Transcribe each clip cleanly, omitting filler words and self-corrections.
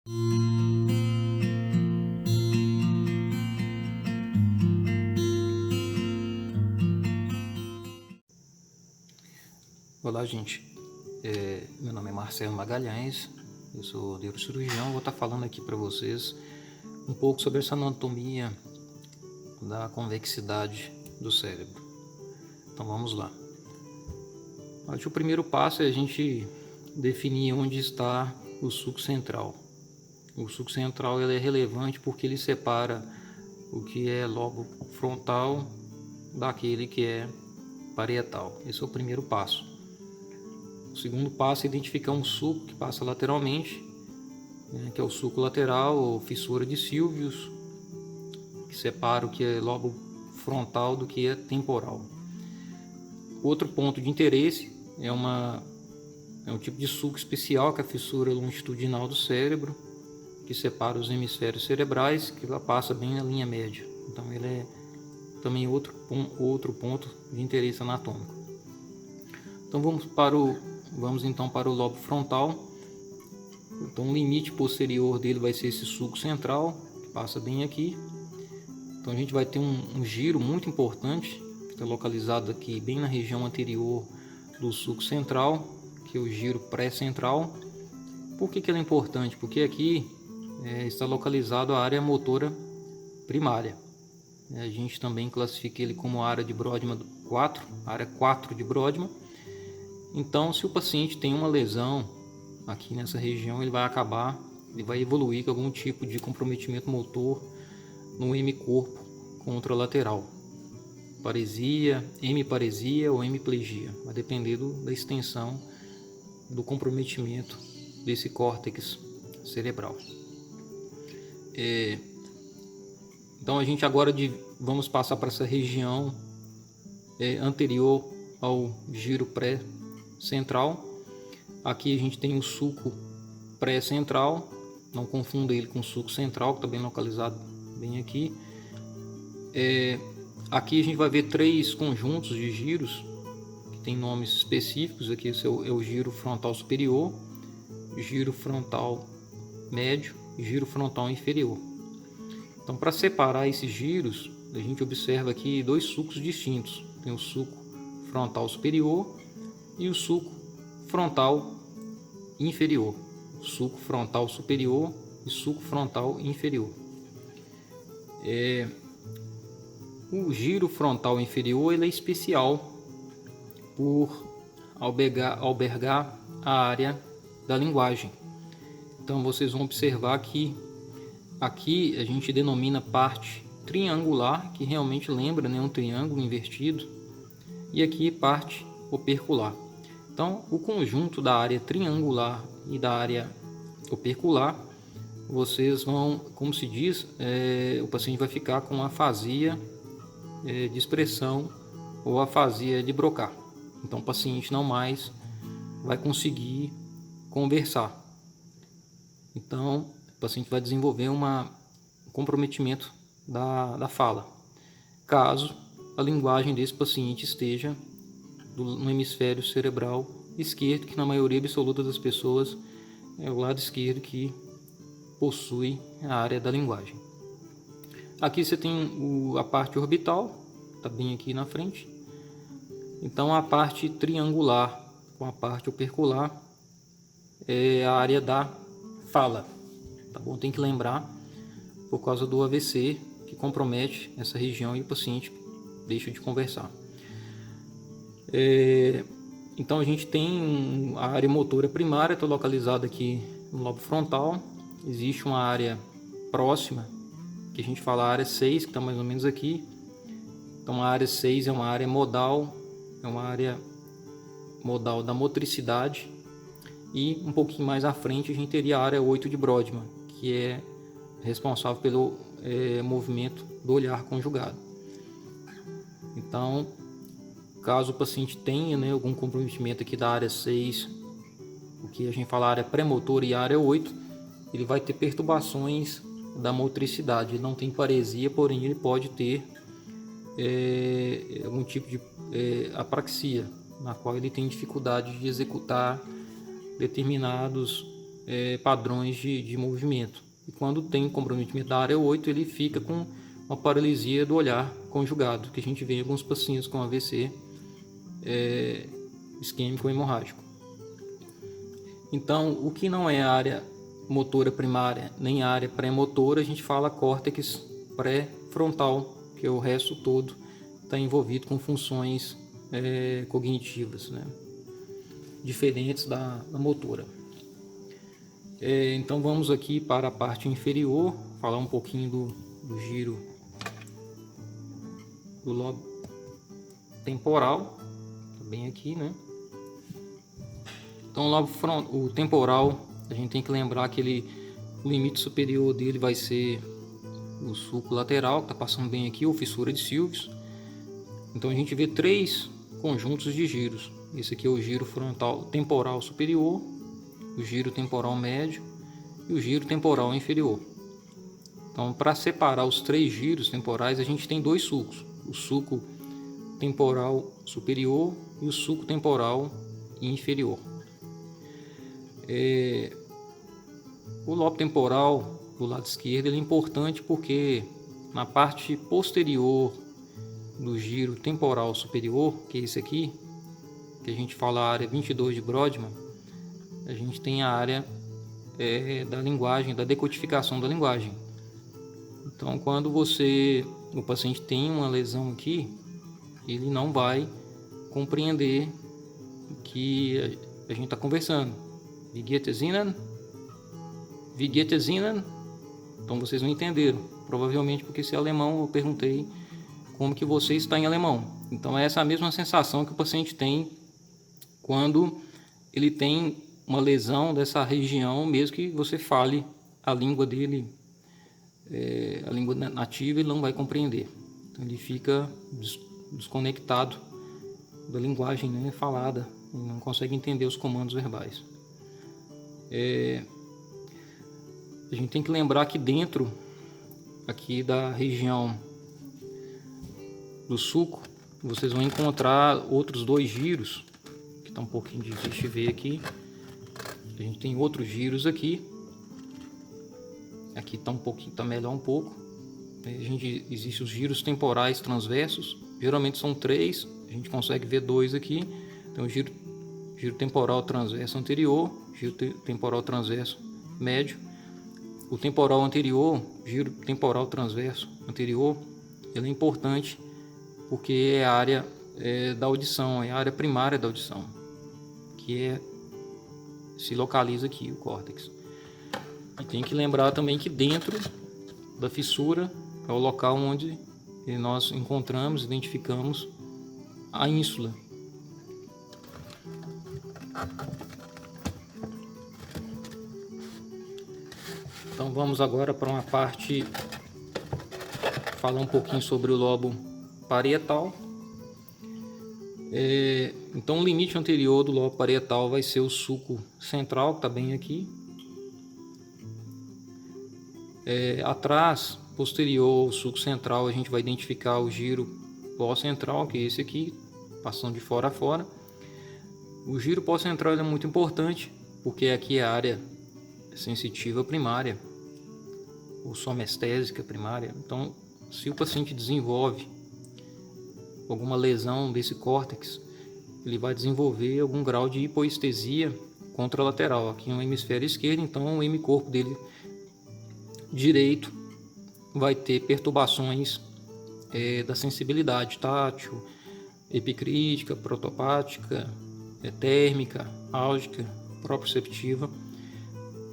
Olá, gente. Meu nome é Marcelo Magalhães, eu sou neurocirurgião. Vou estar falando aqui para vocês um pouco sobre essa anatomia da convexidade do cérebro. Então vamos lá. Acho que o primeiro passo é a gente definir onde está o sulco central. O sulco central ele é relevante porque ele separa o que é lobo frontal daquele que é parietal. Esse é o primeiro passo. O segundo passo é identificar um sulco que passa lateralmente, que é o sulco lateral ou fissura de Sylvius, que separa o que é lobo frontal do que é temporal. Outro ponto de interesse é um tipo de sulco especial, que é a fissura longitudinal do cérebro, que separa os hemisférios cerebrais, que ela passa bem na linha média. Então ele é também outro ponto de interesse anatômico. Então vamos então para o lobo frontal. Então o limite posterior dele vai ser esse sulco central, que passa bem aqui. Então a gente vai ter um giro muito importante, que está localizado aqui bem na região anterior do sulco central, que é o giro pré-central. Por que ele é importante? Porque aqui está localizado a área motora primária. A gente também classifica ele como área de Brodmann 4, área 4 de Brodmann. Então, se o paciente tem uma lesão aqui nessa região, ele vai evoluir com algum tipo de comprometimento motor no hemicorpo contralateral. Paresia, hemiparesia ou hemiplegia, vai depender da extensão do comprometimento desse córtex cerebral. Então a gente agora vamos passar para essa região anterior ao giro pré-central. Aqui a gente tem o sulco pré-central, não confunda ele com o sulco central, que está bem localizado bem aqui. Aqui a gente vai ver três conjuntos de giros, que tem nomes específicos. Aqui esse é o giro frontal superior, giro frontal médio e giro frontal inferior. Então, para separar esses giros, a gente observa aqui dois sulcos distintos. Tem o sulco frontal superior e o sulco frontal inferior. Sulco frontal superior e sulco frontal inferior. O giro frontal inferior ele é especial por albergar a área da linguagem. Então vocês vão observar que aqui a gente denomina parte triangular, que realmente lembra um triângulo invertido, e aqui parte opercular. Então o conjunto da área triangular e da área opercular, vocês vão, como se diz, o paciente vai ficar com afasia de expressão ou afasia de Broca. Então o paciente não mais vai conseguir conversar. Então o paciente vai desenvolver um comprometimento da fala, caso a linguagem desse paciente esteja no hemisfério cerebral esquerdo, que na maioria absoluta das pessoas é o lado esquerdo que possui a área da linguagem. Aqui você tem a parte orbital, está bem aqui na frente. Então a parte triangular com a parte opercular é a área da fala, tá bom? Tem que lembrar, por causa do AVC, que compromete essa região e o paciente deixa de conversar. Então a gente tem a área motora primária, está localizada aqui no lobo frontal. Existe uma área próxima, que a gente fala área 6, que está mais ou menos aqui. Então a área 6 é uma área modal, da motricidade. E um pouquinho mais à frente a gente teria a área 8 de Brodmann, que é responsável pelo movimento do olhar conjugado. Então, caso o paciente tenha algum comprometimento aqui da área 6, o que a gente fala área pré-motora e área 8, ele vai ter perturbações da motricidade. Ele não tem paresia, porém ele pode ter algum tipo de apraxia, na qual ele tem dificuldade de executar determinados padrões de movimento. E quando tem comprometimento da área 8, ele fica com uma paralisia do olhar conjugado, que a gente vê em alguns pacientes com AVC isquêmico hemorrágico. Então, o que não é a área motora primária nem a área pré-motora, a gente fala córtex pré-frontal, que é o resto todo está envolvido com funções cognitivas, né, diferentes da motora. Então vamos aqui para a parte inferior, falar um pouquinho do giro do lobo temporal, tá bem aqui, né? Então o temporal, a gente tem que lembrar que o limite superior dele vai ser o sulco lateral, que está passando bem aqui, ou fissura de Sylvius. Então a gente vê 3 conjuntos de giros. Esse aqui é o giro frontal temporal superior, o giro temporal médio e o giro temporal inferior. Então, para separar os 3 giros temporais, a gente tem 2 sulcos: o sulco temporal superior e o sulco temporal inferior. O lobo temporal do lado esquerdo ele é importante porque na parte posterior do giro temporal superior, que é esse aqui, que a gente fala a área 22 de Brodmann, a gente tem a área da linguagem, da decodificação da linguagem. Então, quando o paciente tem uma lesão aqui, ele não vai compreender o que a gente está conversando. Wie geht es Ihnen? Wie geht es Ihnen? Então vocês não entenderam, provavelmente porque se é alemão eu perguntei como que você está em alemão. Então é essa mesma sensação que o paciente tem quando ele tem uma lesão dessa região, mesmo que você fale a língua dele, a língua nativa, ele não vai compreender. Então ele fica desconectado da linguagem, né, falada, não consegue entender os comandos verbais. A gente tem que lembrar que dentro aqui da região do sulco, vocês vão encontrar outros 2 giros, que está um pouquinho difícil de ver aqui. A gente tem outros giros aqui. Aqui está melhor um pouco. Existem os giros temporais transversos, geralmente são 3, a gente consegue ver 2 aqui. Então giro temporal transverso anterior, giro temporal transverso médio. O temporal anterior, giro temporal transverso anterior, ele é importante porque é a área da audição, é a área primária da audição, que se localiza aqui, o córtex. E tem que lembrar também que dentro da fissura é o local onde nós encontramos, identificamos a ínsula. Então vamos agora para uma parte, falar um pouquinho sobre o lobo parietal. Então o limite anterior do lobo parietal vai ser o sulco central, que está bem aqui. Atrás, posterior ao sulco central, a gente vai identificar o giro pós-central, que é esse aqui, passando de fora a fora. O giro pós-central é muito importante, porque aqui é a área sensitiva primária, ou somestésica primária. Então, se o paciente desenvolve alguma lesão desse córtex, ele vai desenvolver algum grau de hipoestesia contralateral, aqui no hemisfério esquerdo. Então o hemicorpo dele direito vai ter perturbações da sensibilidade tátil, epicrítica, protopática, térmica, álgica, proprioceptiva.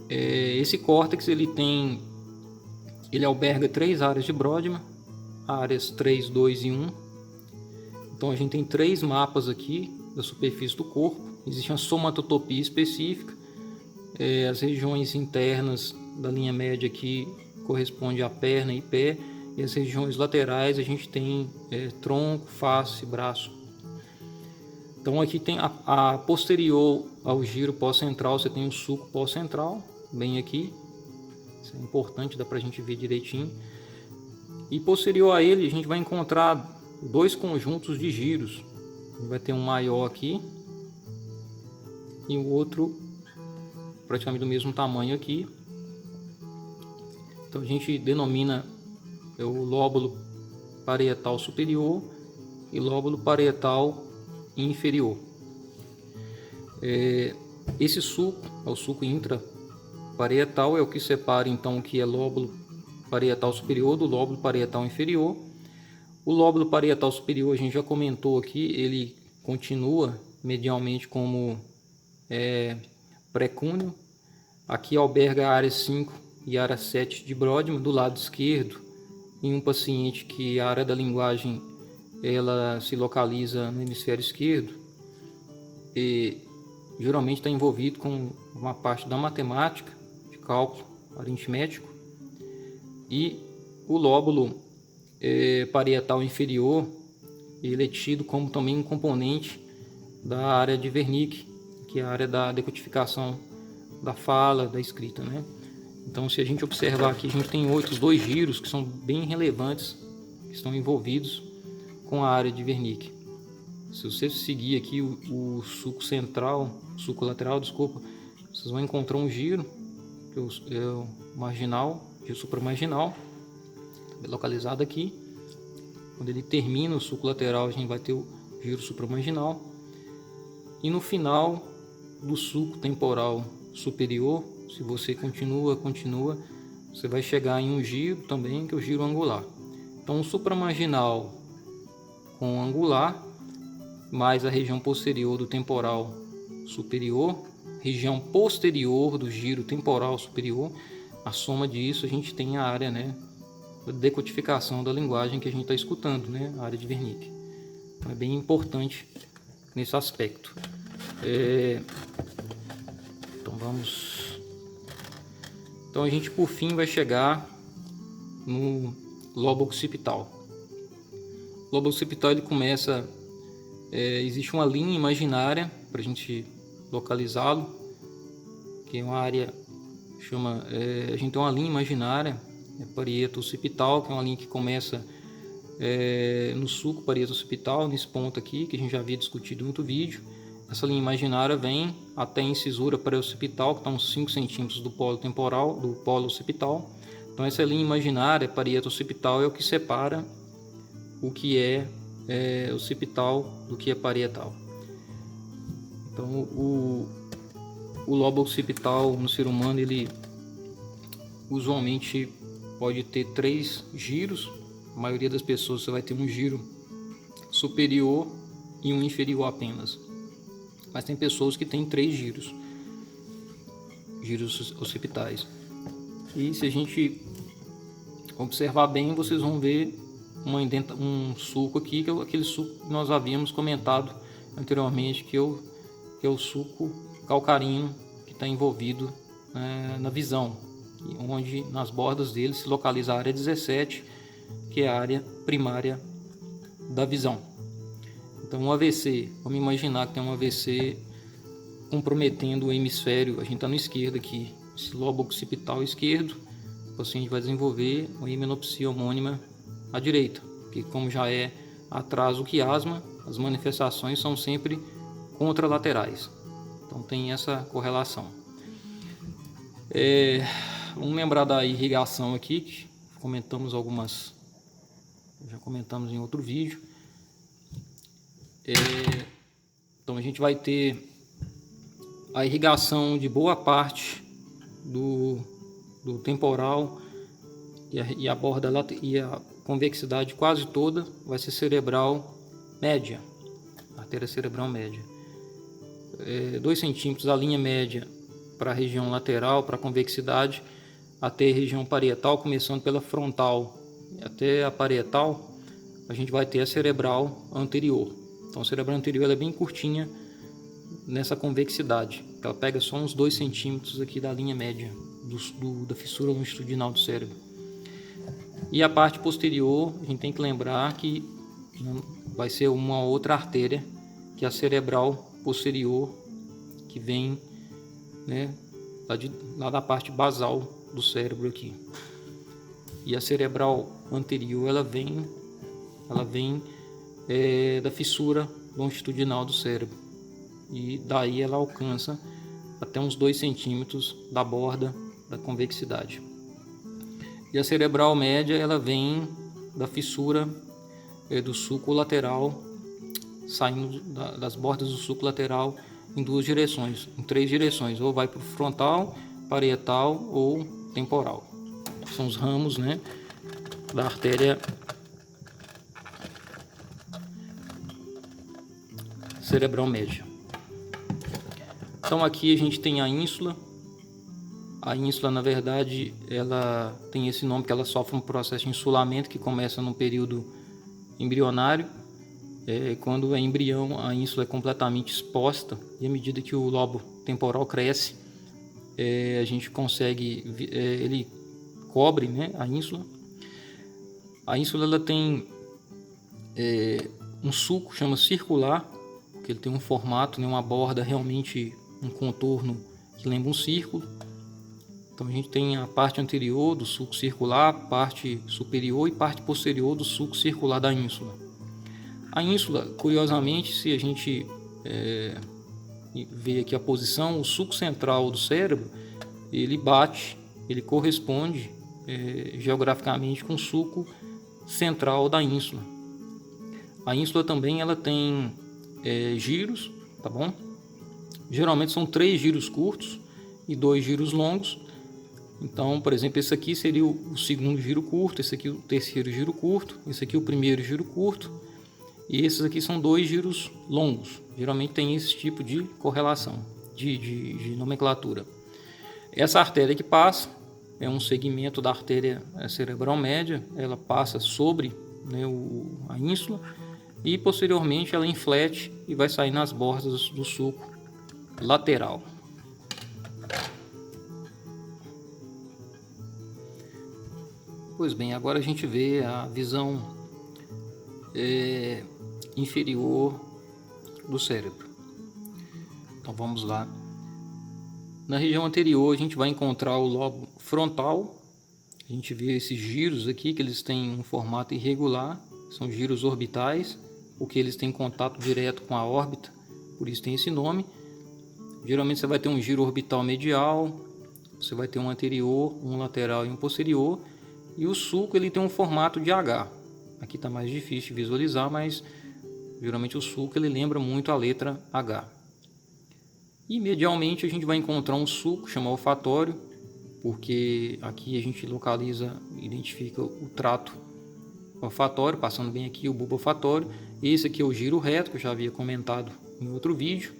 Esse córtex ele alberga 3 áreas de Brodmann, áreas 3, 2 e 1. Então a gente tem 3 mapas aqui da superfície do corpo. Existe uma somatotopia específica. As regiões internas da linha média aqui correspondem à perna e pé, e as regiões laterais a gente tem tronco, face, braço. Então aqui tem a posterior ao giro pós-central, você tem o sulco pós-central, bem aqui. Isso é importante, dá pra gente ver direitinho. E posterior a ele a gente vai encontrar 2 conjuntos de giros. Vai ter um maior aqui e o outro praticamente do mesmo tamanho aqui. Então a gente denomina o lóbulo parietal superior e lóbulo parietal inferior. Esse suco é o suco intraparietal, é o que separa então o que é lóbulo parietal superior do lóbulo parietal inferior. O lóbulo parietal superior, a gente já comentou aqui, ele continua medialmente como precúneo. Aqui alberga a área 5 e a área 7 de Brodmann do lado esquerdo, em um paciente que a área da linguagem ela se localiza no hemisfério esquerdo e geralmente está envolvido com uma parte da matemática, de cálculo aritmético. E o lóbulo parietal inferior, ele é tido como também um componente da área de Wernicke, que é a área da decodificação da fala, da escrita, né? Então, se a gente observar aqui, a gente tem outros dois giros que são bem relevantes, que estão envolvidos com a área de Wernicke. Se você seguir aqui o suco lateral, vocês vão encontrar um giro, que é o marginal, giro supramarginal, localizado aqui. Quando ele termina o suco lateral, a gente vai ter o giro supramarginal. E no final do suco temporal superior, se você continua, você vai chegar em um giro também, que é o giro angular. Então, o supramarginal com angular, mais a região posterior do temporal superior, região posterior do giro temporal superior, a soma disso a gente tem a área, né, da decodificação da linguagem que a gente está escutando, né, a área de Wernicke. Então, é bem importante nesse aspecto. Então a gente por fim vai chegar no lobo occipital. O lobo occipital ele começa, existe uma linha imaginária para a gente localizá-lo, que é uma área a gente tem uma linha imaginária, parieto occipital, que é uma linha que começa no sulco parieto occipital, nesse ponto aqui que a gente já havia discutido em outro vídeo. Essa linha imaginária vem até a incisura pré-occipital, que está uns 5 centímetros do polo temporal, do polo occipital. Então essa linha imaginária, parieto occipital, é o que separa o que é occipital do que é parietal. Então o lobo occipital no ser humano, ele usualmente pode ter 3 giros. A maioria das pessoas você vai ter um giro superior e um inferior apenas. Mas tem pessoas que têm 3 giros occipitais. E se a gente observar bem, vocês vão ver um sulco aqui, que é aquele sulco que nós havíamos comentado anteriormente, que é o sulco calcarino, que está envolvido na visão, onde nas bordas dele se localiza a área 17, que é a área primária da visão. Então, um AVC, vamos imaginar que tem um AVC comprometendo o hemisfério, a gente está no esquerdo aqui, esse lobo occipital esquerdo, o paciente vai desenvolver uma himenopsia homônima à direita, que como já é atraso quiasma, as manifestações são sempre contralaterais. Então tem essa correlação. Vamos lembrar da irrigação aqui, que já comentamos em outro vídeo. Então a gente vai ter a irrigação de boa parte do temporal e a borda e a convexidade quase toda vai ser cerebral média, artéria cerebral média. 2 centímetros a linha média para a região lateral, para a convexidade, até a região parietal, começando pela frontal até a parietal, a gente vai ter a cerebral anterior. Então a cerebral anterior ela é bem curtinha nessa convexidade, ela pega só uns 2 centímetros aqui da linha média da fissura longitudinal do cérebro. E a parte posterior, a gente tem que lembrar que vai ser uma outra artéria, que é a cerebral posterior, que vem, né, lá da parte basal do cérebro aqui. E a cerebral anterior ela vem da fissura longitudinal do cérebro, e daí ela alcança até uns 2 centímetros da borda da convexidade. E a cerebral média, ela vem da fissura do sulco lateral, saindo das bordas do sulco lateral em 2 direções, em 3 direções, ou vai para o frontal, parietal ou temporal. São os ramos, né, da artéria cerebral média. Então aqui a gente tem a ínsula. A ínsula, na verdade, ela tem esse nome que ela sofre um processo de insulamento que começa no período embrionário. Quando é embrião, a ínsula é completamente exposta, e à medida que o lobo temporal cresce, a gente consegue, ele cobre, né, a ínsula. A ínsula, ela tem um sulco, chama circular, porque ele tem um formato, né, uma borda, realmente um contorno que lembra um círculo. Então a gente tem a parte anterior do sulco circular, parte superior e parte posterior do sulco circular da ínsula. A ínsula, curiosamente, se a gente ver aqui a posição, o sulco central do cérebro, ele corresponde geograficamente com o sulco central da ínsula. A ínsula também ela tem giros, tá bom? Geralmente são 3 giros curtos e 2 giros longos. Então, por exemplo, esse aqui seria o segundo giro curto, esse aqui o terceiro giro curto, esse aqui o primeiro giro curto, e esses aqui são 2 giros longos. Geralmente tem esse tipo de correlação, de nomenclatura. Essa artéria que passa é um segmento da artéria cerebral média, ela passa sobre, né, a ínsula, e posteriormente ela inflete e vai sair nas bordas do sulco lateral. Pois bem, agora a gente vê a visão inferior do cérebro. Então vamos lá. Na região anterior a gente vai encontrar o lobo frontal. A gente vê esses giros aqui, que eles têm um formato irregular, são giros orbitais, porque eles têm contato direto com a órbita, por isso tem esse nome. Geralmente você vai ter um giro orbital medial, você vai ter um anterior, um lateral e um posterior. E o sulco ele tem um formato de H. Aqui está mais difícil de visualizar, mas geralmente o sulco ele lembra muito a letra H. E medialmente a gente vai encontrar um sulco chamado olfatório, porque aqui a gente identifica o trato olfatório, passando bem aqui o bulbo olfatório. Esse aqui é o giro reto, que eu já havia comentado em outro vídeo,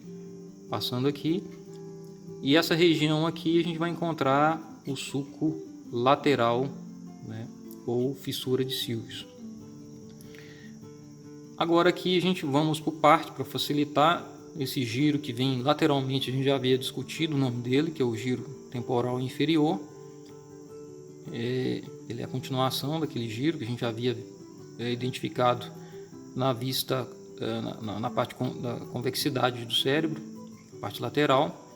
passando aqui. E essa região aqui a gente vai encontrar o sulco lateral, né, ou fissura de cílios. Agora aqui a gente vamos por parte para facilitar esse giro que vem lateralmente. A gente já havia discutido o nome dele, que é o giro temporal inferior. Ele é a continuação daquele giro que a gente já havia identificado na vista, na parte da convexidade do cérebro, parte lateral.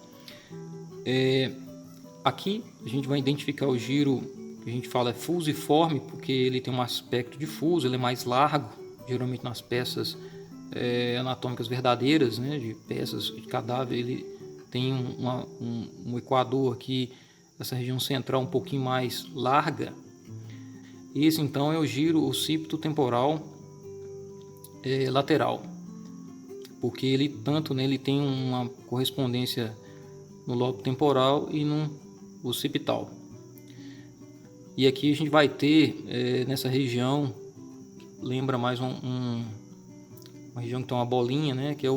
Aqui a gente vai identificar o giro que a gente fala é fusiforme, porque ele tem um aspecto difuso, ele é mais largo, geralmente nas peças anatômicas verdadeiras, né, de peças de cadáver. Ele tem um equador aqui, essa região central um pouquinho mais larga. Esse então é o giro occipito temporal lateral, porque ele ele tem uma correspondência no lobo temporal e no occipital. E aqui a gente vai ter nessa região, lembra mais uma região que tem uma bolinha, né, que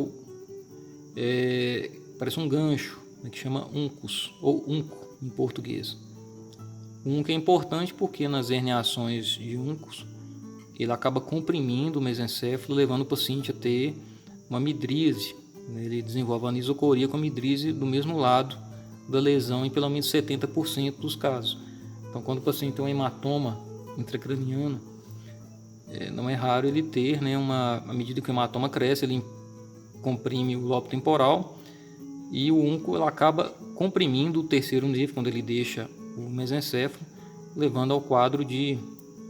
parece um gancho, né, que chama uncus, ou unco em português. O unco é importante porque nas herniações de uncus ele acaba comprimindo o mesencéfalo, levando o paciente a ter uma midríase, né? Ele desenvolve a anisocoria com a midríase do mesmo lado da lesão em pelo menos 70% dos casos. Então, quando o paciente tem um hematoma intracraniano, não é raro ele ter, né, à medida que o hematoma cresce, ele comprime o lobo temporal, e o unco ela acaba comprimindo o terceiro nível quando ele deixa o mesencéfalo, levando ao quadro de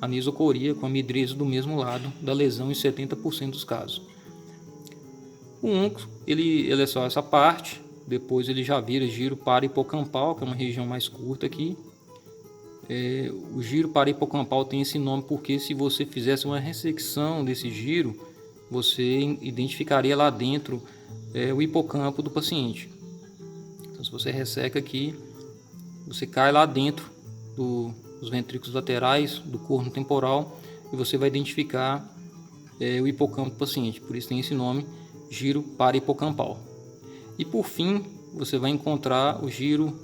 anisocoria com a midríase do mesmo lado da lesão em 70% dos casos. O unco ele é só essa parte, depois ele já vira giro para-hipocampal, que é uma região mais curta aqui. O giro para-hipocampal tem esse nome porque se você fizesse uma ressecção desse giro, você identificaria lá dentro o hipocampo do paciente. Então, se você resseca aqui, você cai lá dentro dos ventrículos laterais, do corno temporal, e você vai identificar o hipocampo do paciente. Por isso tem esse nome, giro para-hipocampal. E por fim, você vai encontrar o giro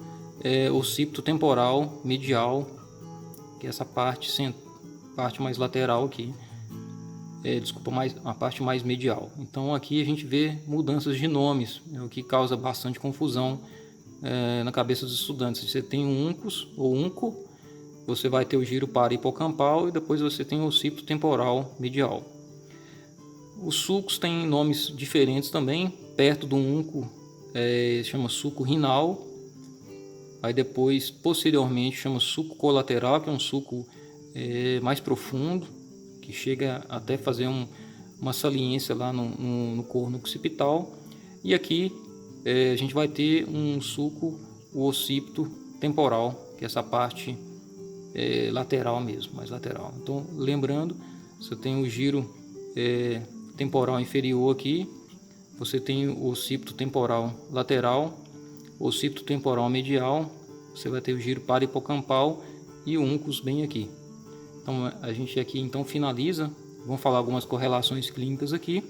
occipito temporal medial, que é essa parte mais lateral aqui. A parte mais medial. Então aqui a gente vê mudanças de nomes, o que causa bastante confusão na cabeça dos estudantes. Você tem um uncus ou unco, você vai ter o giro para-hipocampal e depois você tem o occipito temporal medial. Os sulcos têm nomes diferentes também. Perto do unco chama sulco rinal. Aí depois, posteriormente, chama sulco colateral, que é um sulco mais profundo, que chega até fazer uma saliência lá no corno occipital. E aqui a gente vai ter um sulco, o occipito temporal, que é essa parte lateral mesmo, mais lateral. Então, lembrando, você tem o giro temporal inferior aqui, você tem o occipito temporal lateral, o occipito temporal medial, você vai ter o giro para-hipocampal e o uncus bem aqui. Então a gente aqui então finaliza, vamos falar algumas correlações clínicas aqui.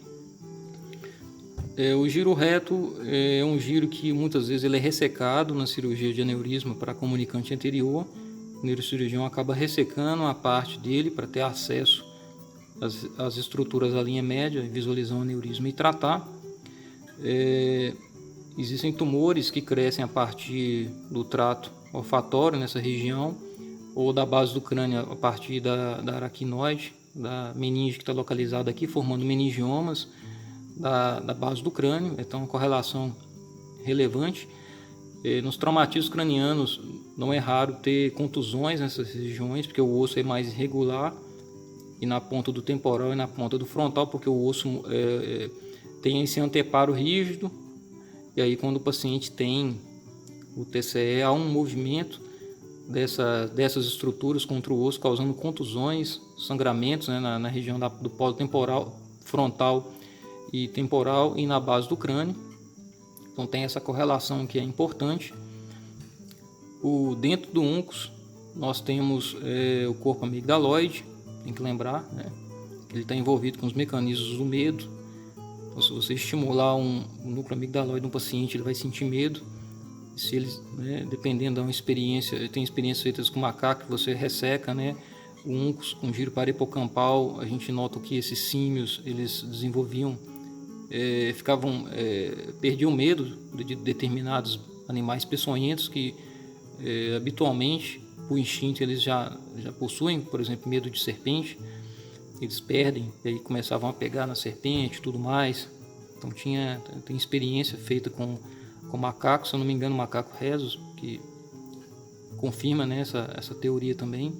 O giro reto é um giro que muitas vezes ele é ressecado na cirurgia de aneurisma para comunicante anterior. O neurocirurgião acaba ressecando a parte dele para ter acesso às estruturas da linha média, visualizar o aneurisma e tratar. Existem tumores que crescem a partir do trato olfatório nessa região, ou da base do crânio a partir da aracnoide, da meninge que está localizada aqui, formando meningiomas da base do crânio. Então, uma correlação relevante. Nos traumatismos cranianos, não é raro ter contusões nessas regiões, porque o osso é mais irregular, e na ponta do temporal e na ponta do frontal, porque o osso tem esse anteparo rígido, e aí quando o paciente tem o TCE, há um movimento dessas estruturas contra o osso, causando contusões, sangramentos, né, na região do polo temporal, frontal e temporal e na base do crânio. Então tem essa correlação que é importante. Dentro do uncus nós temos o corpo amigdaloide, tem que lembrar, né, que ele está envolvido com os mecanismos do medo. Então, se você estimular um núcleo amigdaloide no paciente, ele vai sentir medo. Se ele, dependendo da experiência, tem experiências feitas com macaco, você resseca, né, o uncus com giro para-hipocampal. A gente nota que esses símios eles desenvolviam, perdiam medo de determinados animais peçonhentos que habitualmente, por instinto, eles já possuem, por exemplo, medo de serpente. Eles perdem e aí começavam a pegar na serpente e tudo mais. Então tem experiência feita com macaco, se eu não me engano, macaco rhesus, que confirma, né, essa teoria também.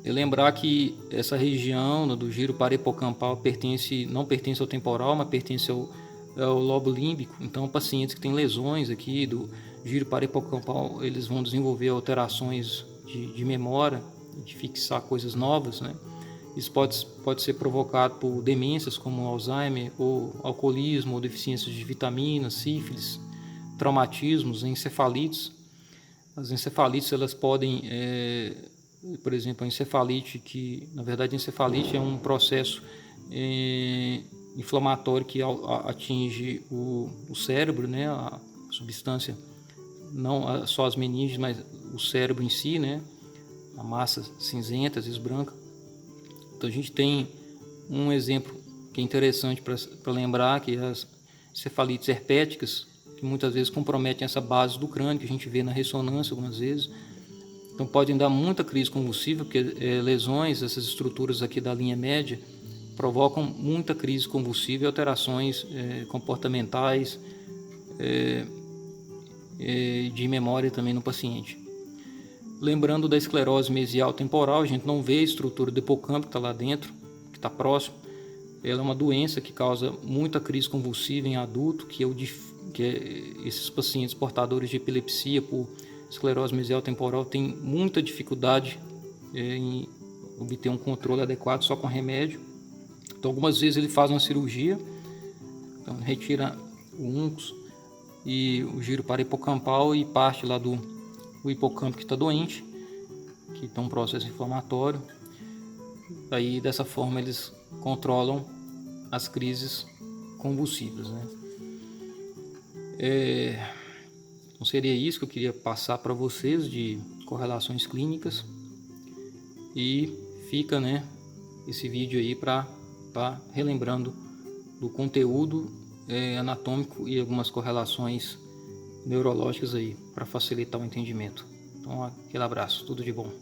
E lembrar que essa região do giro para-hipocampal não pertence ao temporal, mas pertence ao lobo límbico. Então, pacientes que têm lesões aqui do giro para-hipocampal, eles vão desenvolver alterações de memória, de fixar coisas novas, né? Isso pode ser provocado por demências como Alzheimer, ou alcoolismo, ou deficiências de vitaminas, sífilis, traumatismos, encefalites. As encefalites elas podem, por exemplo, a encefalite, que na verdade a encefalite é um processo inflamatório que atinge o cérebro, né, a substância, não só as meninges, mas o cérebro em si, né, a massa cinzenta, às vezes branca. Então a gente tem um exemplo que é interessante para lembrar, que é as encefalites herpéticas, que muitas vezes comprometem essa base do crânio, que a gente vê na ressonância algumas vezes. Então podem dar muita crise convulsiva, porque lesões, essas estruturas aqui da linha média, provocam muita crise convulsiva e alterações comportamentais de memória também no paciente. Lembrando da esclerose mesial temporal, a gente não vê a estrutura do hipocampo que está lá dentro, que está próximo. Ela é uma doença que causa muita crise convulsiva em adulto, que é esses pacientes portadores de epilepsia por esclerose mesial temporal têm muita dificuldade em obter um controle adequado só com remédio. Então, algumas vezes ele faz uma cirurgia, então retira o uncus e o giro parahipocampal e parte lá do hipocampo que está doente, que está um processo inflamatório. Aí dessa forma eles controlam as crises convulsivas, né? Então seria isso que eu queria passar para vocês de correlações clínicas, e fica, né, esse vídeo aí para relembrando do conteúdo anatômico e algumas correlações neurológicas aí para facilitar o entendimento. Então, aquele abraço, tudo de bom.